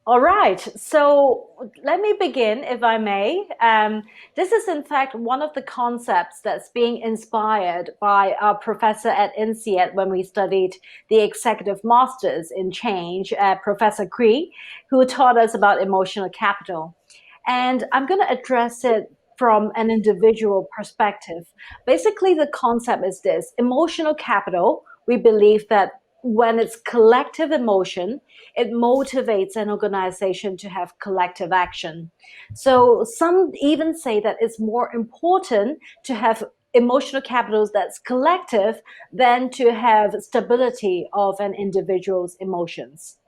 All right, so let me begin, if I may. This is, in fact, one of the concepts that's being inspired by our professor at INSEAD when we studied the Executive Masters in Change, Professor Cree, who taught us about emotional capital. And I'm going to address it from an individual perspective. Basically, the concept is this: emotional capital. We believe that when it's collective emotion, it motivates an organization to have collective action. So some even say that it's more important to have emotional capitals that's collective than to have stability of an individual's emotions.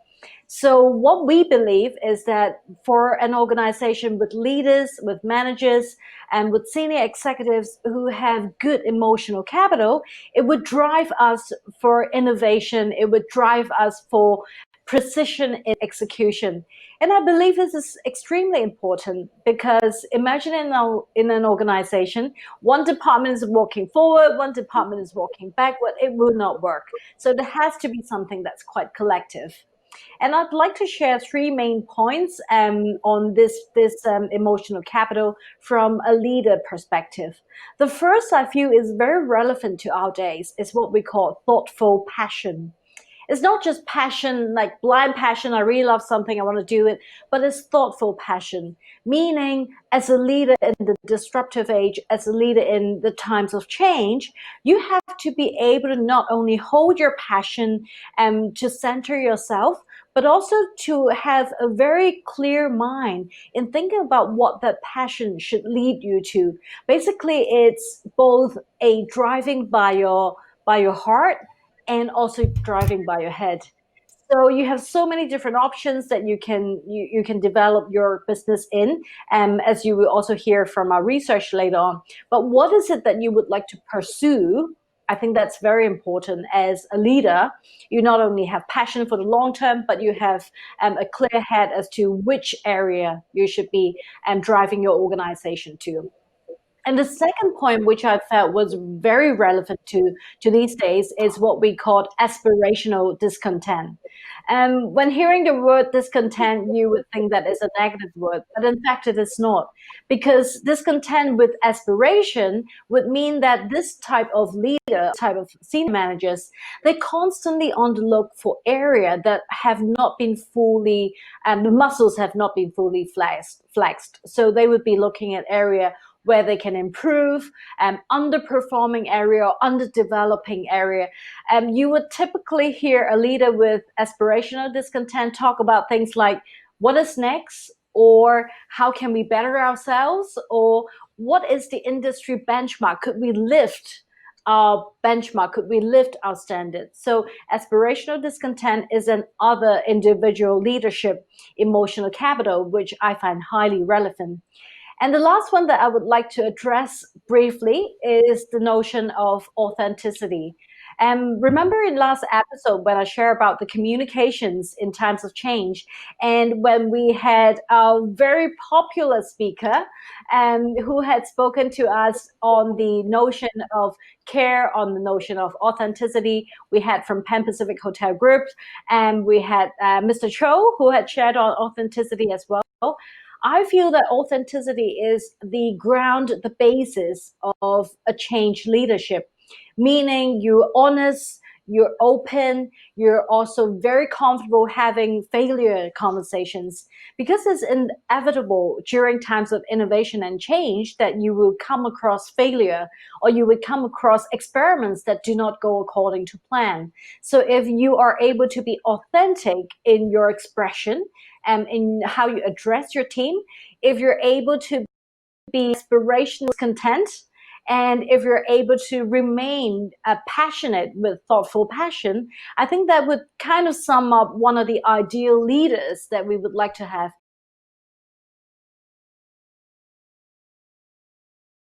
So what we believe is that for an organization with leaders, with managers, and with senior executives who have good emotional capital, it would drive us for innovation. It would drive us for precision in execution. And I believe this is extremely important because imagine in an organization, one department is walking forward, one department is walking backward. It will not work. So there has to be something that's quite collective. And I'd like to share three main points on this emotional capital from a leader perspective. The first I feel is very relevant to our days is what we call thoughtful passion. It's not just passion, like blind passion, I really love something, I want to do it, but it's thoughtful passion, meaning as a leader in the disruptive age, as a leader in the times of change, you have to be able to not only hold your passion and to center yourself, but also to have a very clear mind in thinking about what that passion should lead you to. Basically, it's both a driving by your heart and also driving by your head. So you have so many different options that you can develop your business in, as you will also hear from our research later on. But what is it that you would like to pursue? I think that's very important as a leader. You not only have passion for the long term, but you have a clear head as to which area you should be driving your organization to. And the second point, which I felt was very relevant to these days, is what we call aspirational discontent. When hearing the word discontent, you would think that is a negative word, but in fact, it is not. Because discontent with aspiration would mean that this type of leader, type of senior managers, they're constantly on the look for area that have not been fully, the muscles have not been fully flexed. So they would be looking at area where they can improve, underperforming area or underdeveloping area. You would typically hear a leader with aspirational discontent talk about things like what is next, or how can we better ourselves, or what is the industry benchmark? Could we lift our benchmark? Could we lift our standards? So aspirational discontent is an other individual leadership emotional capital, which I find highly relevant. And the last one that I would like to address briefly is the notion of authenticity. And remember in last episode when I share about the communications in times of change, and when we had a very popular speaker who had spoken to us on the notion of care, on the notion of authenticity. We had from Pan Pacific Hotel Group, and we had Mr. Cho, who had shared on authenticity as well. I feel that authenticity is the ground, the basis of a change leadership, meaning you're honest, you're open, you're also very comfortable having failure conversations, because it's inevitable during times of innovation and change that you will come across failure, or you would come across experiments that do not go according to plan. So if you are able to be authentic in your expression and in how you address your team, if you're able to be aspirational content, and if you're able to remain passionate with thoughtful passion, I think that would kind of sum up one of the ideal leaders that we would like to have